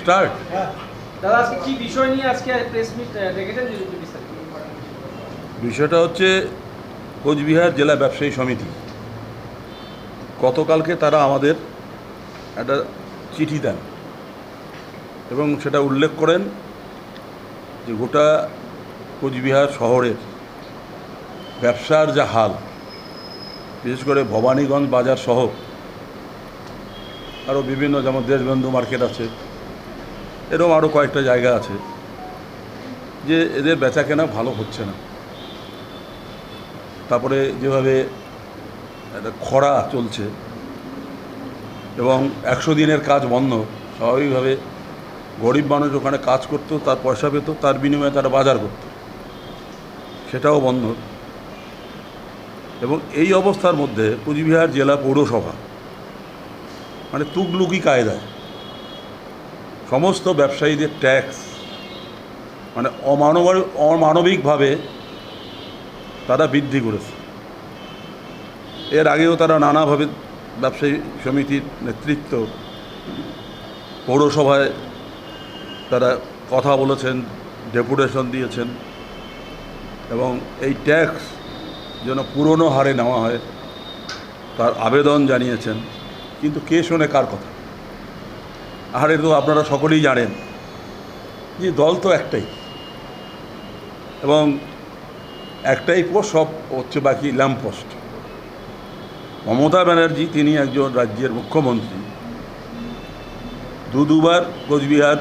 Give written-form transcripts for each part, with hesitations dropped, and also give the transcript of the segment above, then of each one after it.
Start. দাদা আজকে কি বিষয় নিয়ে আজকে প্রেস মিট ডেকেছেন যদি একটু বিস্তারিত বলেন। বিষয়টা হচ্ছে কোচবিহার জেলা ব্যবসায়ী সমিতি গতকালকে তারা আমাদের একটা চিঠি দেন এবং সেটা উল্লেখ করেন যে গোটা কোচবিহার শহরের ব্যবসার যা হাল, বিশেষ করে ভবানীগঞ্জ বাজার সহ আরও বিভিন্ন, যেমন দেশবন্ধু মার্কেট আছে, এরকম আরও কয়েকটা জায়গা আছে, যে এদের বেচাকেনা ভালো হচ্ছে না। তারপরে যেভাবে একটা খরা চলছে এবং 100 দিনের কাজ বন্ধ, স্বাভাবিকভাবে গরিব মানুষ ওখানে কাজ করতো, তার পয়সা পেত, তার বিনিময়ে তারা বাজার করত, সেটাও বন্ধ। এবং এই অবস্থার মধ্যে কোচবিহার জেলা পৌরসভা মানে তুগলুকি কায়দায় সমস্ত ব্যবসায়ীদের ট্যাক্স মানে অমানবিকভাবে তারা বৃদ্ধি করেছে। এর আগেও তারা নানাভাবে ব্যবসায়ী সমিতির নেতৃত্ব পৌরসভায় তারা কথা বলেছেন, ডেপুটেশন দিয়েছেন এবং এই ট্যাক্স যেন পুরনো হারে নেওয়া হয় তার আবেদন জানিয়েছেন। কিন্তু কে শোনে কার কথা? আরে তো আপনারা সকলেই জানেন যে দল তো একটাই এবং একটাই পোস্ট, সব হচ্ছে বাকি ল্যাম্পপোস্ট। মমতা ব্যানার্জি তিনি একজন রাজ্যের মুখ্যমন্ত্রী, দুবার কোচবিহার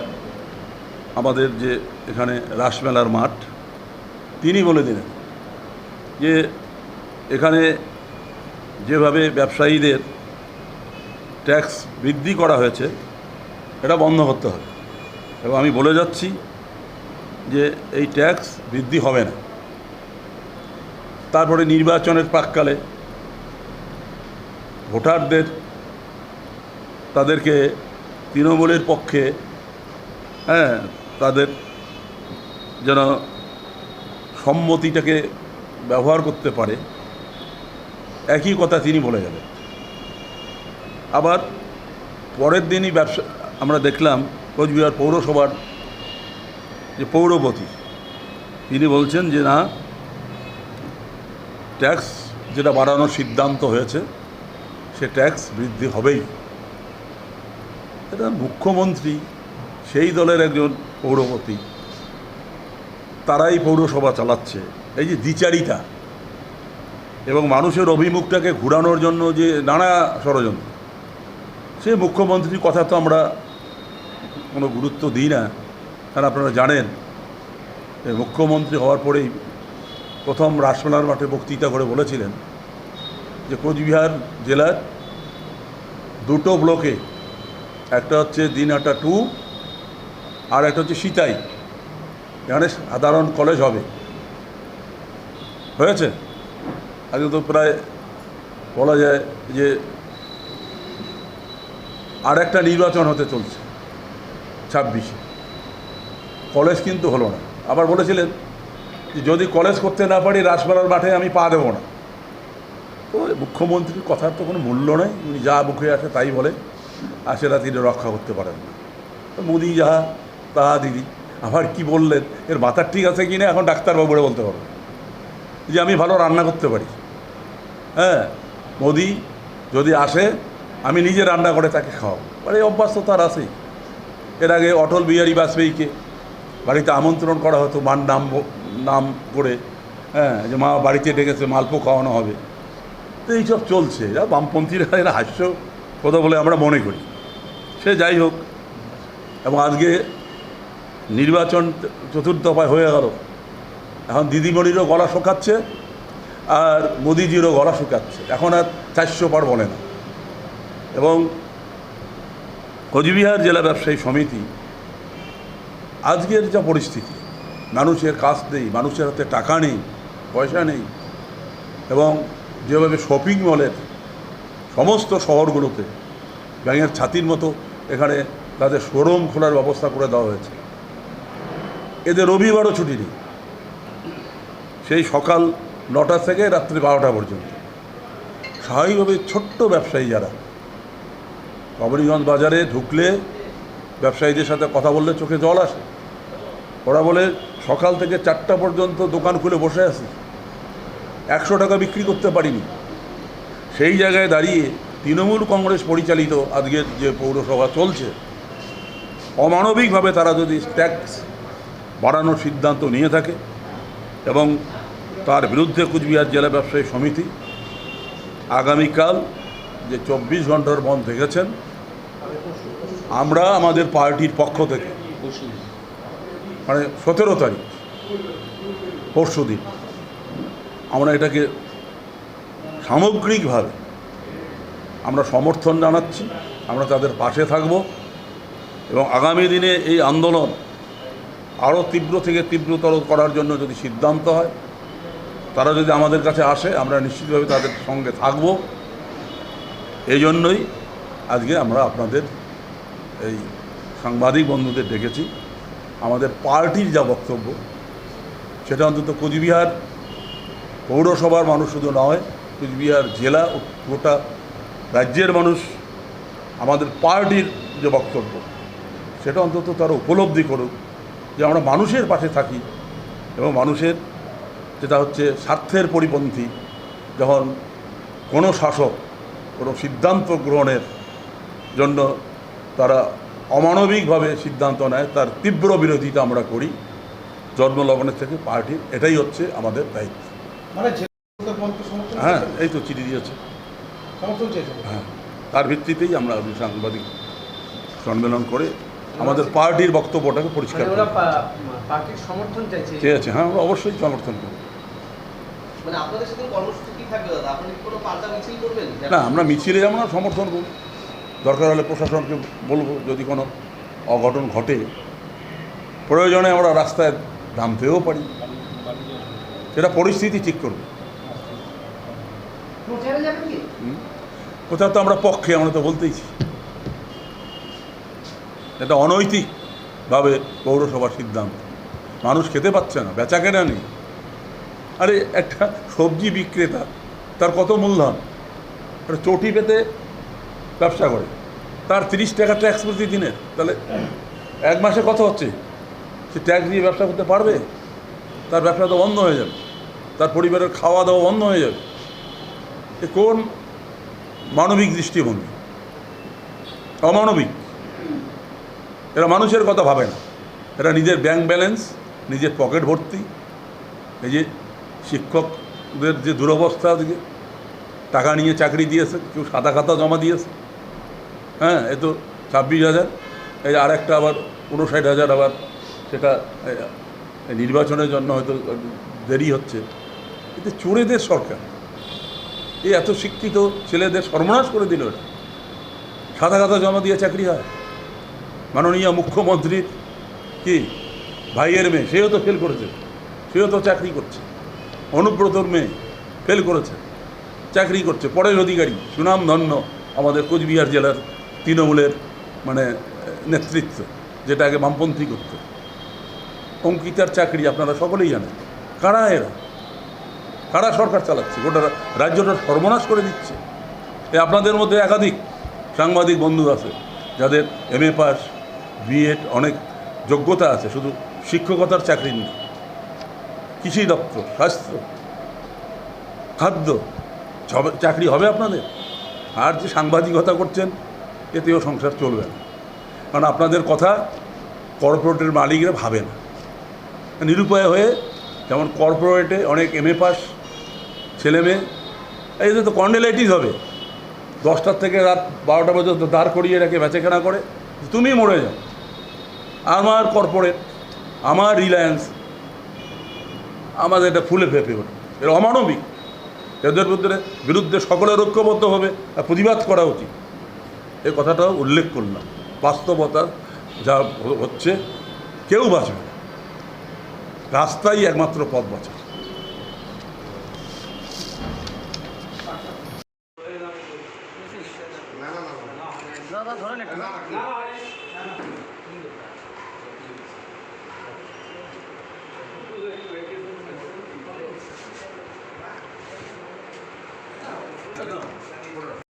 আমাদের যে এখানে রাসমেলার মাঠ, তিনি বলে দিলেন যে এখানে যেভাবে ব্যবসায়ীদের ট্যাক্স বৃদ্ধি করা হয়েছে এটা বন্ধ করতে হবে। এবং আমি বলে যাচ্ছি যে এই ট্যাক্স বৃদ্ধি হবে না। তারপরে নির্বাচনের প্রাক্কালে ভোটারদের তাদেরকে তৃণমূলের পক্ষে তাদের যেন সম্মতিটাকে ব্যবহার করতে পারে, একই কথা তিনি বলে গেলেন। আবার পরের দিনই আমরা দেখলাম কোচবিহার পৌরসভার যে পৌরপতি তিনি বলছেন যে না, ট্যাক্স যেটা বাড়ানোর সিদ্ধান্ত হয়েছে সে ট্যাক্স বৃদ্ধি হবেই। এটা মুখ্যমন্ত্রী, সেই দলের একজন পৌরপতি, তারাই পৌরসভা চালাচ্ছে। এই যে দ্বিচারিতা এবং মানুষের অভিমুখটাকে ঘুরানোর জন্য যে নানা ষড়যন্ত্র, সে মুখ্যমন্ত্রীর কথা তো আমরা কোনো গুরুত্ব দিই না। কারণ আপনারা জানেন মুখ্যমন্ত্রী হওয়ার পরেই প্রথম রাসমেলার মাঠে বক্তৃতা করে বলেছিলেন যে কোচবিহার জেলার দুটো ব্লকে, একটা হচ্ছে দিনহাটা 2 আর একটা হচ্ছে সিতাই, এখানে সাধারণ কলেজ হবে। হয়েছে? আগে তো প্রায় বলা যায় যে আর একটা নির্বাচন হতে চলছে 26-এ, কলেজ কিন্তু হলো না। আবার বলেছিলেন যে যদি কলেজ করতে না পারি রাসমেলার মাঠে আমি পা দেবো না। তো মুখ্যমন্ত্রীর কথার তো কোনো মূল্য নেই, উনি যা মুখে আসে তাই বলে, আর সেটা তিনি রক্ষা করতে পারেন না। তো মোদি যাহা তাহা দিদি। আবার কি বললেন, এর মাথার ঠিক আছে কি না এখন ডাক্তারবাবুরে বলতে পারবো যে আমি ভালো রান্না করতে পারি। মোদি যদি আসে আমি নিজে রান্না করে তাকে খাওয়াবো, মানে এই অভ্যাস তো তার আছেই। এর আগে অটল বিহারী বাজপেয়ীকে বাড়িতে আমন্ত্রণ করা হতো মার নাম করে, যে মা বাড়িতে ডেকেছে, মালপো খাওয়ানো হবে। তো এইসব চলছে, এরা বামপন্থীরা, এরা হাস্য কথা বলে আমরা মনে করি। সে যাই হোক, এবং আজকে নির্বাচন 4র্থ দফায় হয়ে গেল। এখন দিদিমণিরও গলা শুকাচ্ছে আর মোদিজিরও গলা শুকাচ্ছে, এখন আর 400 পার বলে না। এবং কোচবিহার জেলা ব্যবসায়ী সমিতি আজকের যা পরিস্থিতি, মানুষের কাজ নেই, মানুষের হাতে টাকা নেই, পয়সা নেই, এবং যেভাবে শপিং মলের সমস্ত শহরগুলোতে ব্যাঙের ছাতির মতো এখানে তাদের শোরুম খোলার ব্যবস্থা করে দেওয়া হয়েছে। এদের রবিবারও ছুটি নেই, সেই সকাল 9টা থেকে রাত্রি 12টা পর্যন্ত। স্বাভাবিকভাবে ছোট্ট ব্যবসায়ী যারা ভবানীগঞ্জ বাজারে ঢুকলে ব্যবসায়ীদের সাথে কথা বললে চোখে জল আসে। ওরা বলে সকাল থেকে 4টা পর্যন্ত দোকান খুলে বসে আছি, 100 টাকা বিক্রি করতে পারিনি। সেই জায়গায় দাঁড়িয়ে তৃণমূল কংগ্রেস পরিচালিত আজকের যে পৌরসভা চলছে, অমানবিকভাবে তারা যদি ট্যাক্স বাড়ানোর সিদ্ধান্ত নিয়ে থাকে এবং তার বিরুদ্ধে কুচবিহার জেলা ব্যবসায়ী সমিতি আগামীকাল যে 24 ঘন্টার বন্ধ দেখেছেন, আমরা আমাদের পার্টির পক্ষ থেকে মানে 17 তারিখ পরশুদিন আমরা এটাকে সামগ্রিকভাবে আমরা সমর্থন জানাচ্ছি। আমরা তাদের পাশে থাকব এবং আগামী দিনে এই আন্দোলন আরও তীব্র থেকে তীব্রতর করার জন্য যদি সিদ্ধান্ত হয়, তারা যদি আমাদের কাছে আসে, আমরা নিশ্চিতভাবে তাদের সঙ্গে থাকব। এই জন্যই আজকে আমরা আপনাদের এই সাংবাদিক বন্ধুদের ডেকেছি। আমাদের পার্টির যা বক্তব্য সেটা অন্তত কোচবিহার পৌরসভার মানুষ শুধু নয়, কোচবিহার জেলা ও গোটা রাজ্যের মানুষ আমাদের পার্টির যে বক্তব্য সেটা অন্তত তারা উপলব্ধি করুক যে আমরা মানুষের পাশে থাকি এবং মানুষের যেটা হচ্ছে স্বার্থের পরিপন্থী যখন কোনো শাসক কোনো সিদ্ধান্ত গ্রহণের জন্য তারা অমানবিকভাবে সিদ্ধান্ত নেয়, তার তীব্র বিরোধিতা আমরা করি জন্মলগ্নের থেকে। পার্টির এটাই হচ্ছে আমাদের দায়িত্ব। হ্যাঁ, এই তো চিঠি দিয়েছে, হ্যাঁ, তার ভিত্তিতেই আমরা সাংবাদিক সম্মেলন করে আমাদের পার্টির বক্তব্যটাকে পরিষ্কার পার্টির সমর্থন চেয়েছে। হ্যাঁ, আমরা অবশ্যই সমর্থন করি। না, আমরা মিছিলে যেমন সমর্থন করব, দরকার হলে প্রশাসনকে বলবো যদি কোনো অঘটন ঘটে, প্রয়োজনে আমরা রাস্তায় নামতেও পারি, সেটা পরিস্থিতি ঠিক করবে। কোথাও তো আমরা পক্ষে, আমরা তো বলতেইছি এটা অনৈতিকভাবে পৌরসভার সিদ্ধান্ত। মানুষ খেতে পাচ্ছে না, বেচা কেনা নেই। আরে একটা সবজি বিক্রেতা তার কত মূলধন, একটা চটি পেতে ব্যবসা করে, তার 30 টাকা ট্যাক্স প্রতিদিনের, তাহলে 1 মাসে কত হচ্ছে? সে ট্যাক্স দিয়ে ব্যবসা করতে পারবে? তার ব্যবসা তো বন্ধ হয়ে যাবে, তার পরিবারের খাওয়া দাওয়া বন্ধ হয়ে যাবে। এ কোন মানবিক দৃষ্টিভঙ্গি? অমানবিক। এরা মানুষের কথা ভাবে না, এরা নিজের ব্যাংক ব্যালেন্স, নিজের পকেট ভর্তি। এই যে শিক্ষকদের যে দুরবস্থা, আজকে টাকা নিয়ে চাকরি দিয়েছে, কেউ সাদা খাতা জমা দিয়েছে, হ্যাঁ, এ তো 26,000, এই যে আরেকটা আবার 59,000 আবার সেটা নির্বাচনের জন্য হয়তো দেরি হচ্ছে। এতে চোরেদের সরকার, এই এত শিক্ষিত ছেলেদের সর্বনাশ করে দিল। এটা সাদা খাতা জমা দিয়ে চাকরি হয়? মাননীয় মুখ্যমন্ত্রীর কি ভাইয়ের মেয়ে, সেও তো ফেল করেছে, সেও তো চাকরি করছে। অনুব্রতর মেয়ে ফেল করেছে, চাকরি করছে। পরেশ অধিকারী, সুনামধন্য আমাদের কোচবিহার জেলার তৃণমূলের মানে নেতৃত্ব, যেটা আগে বামপন্থী করত। অঙ্কিতার চাকরি আপনারা সকলেই জানেন। কারা এরা? কারা সরকার চালাচ্ছে? গোটা রাজ্যটা সর্বনাশ করে দিচ্ছে। আপনাদের মধ্যে একাধিক সাংবাদিক বন্ধু আছে যাদের MA পাস, B.Ed অনেক যোগ্যতা আছে, শুধু শিক্ষকতার চাকরি নেই। কৃষি দপ্তর, স্বাস্থ্য, খাদ্য, চাকরি হবে আপনাদের? আর যে সাংবাদিকতা করছেন, এতেও সংসার চলবে না। কারণ আপনাদের কথা কর্পোরেটের মালিকরা ভাবে না। নিরুপায় হয়ে, যেমন কর্পোরেটে অনেক MA পাস ছেলে মেয়ে, এই তো কন্ডেলাইটিস হবে, 10টার থেকে রাত 12টা পর্যন্ত দাঁড় করিয়ে রেখে বেচাকেনা করে, তুমি মরে যাও। আমার কর্পোরেট, আমার রিলায়েন্স, আমাদের এটা ফুলে ফেঁপে ওঠে। এর অমানবিক। এদের বিরুদ্ধে সকলের ঐক্যবদ্ধভাবে প্রতিবাদ করা উচিত। এই কথাটাও উল্লেখ করলাম। বাস্তবতা যা হচ্ছে, কেউ বাঁচবে না, রাস্তাই একমাত্র পথ বাঁচা। No.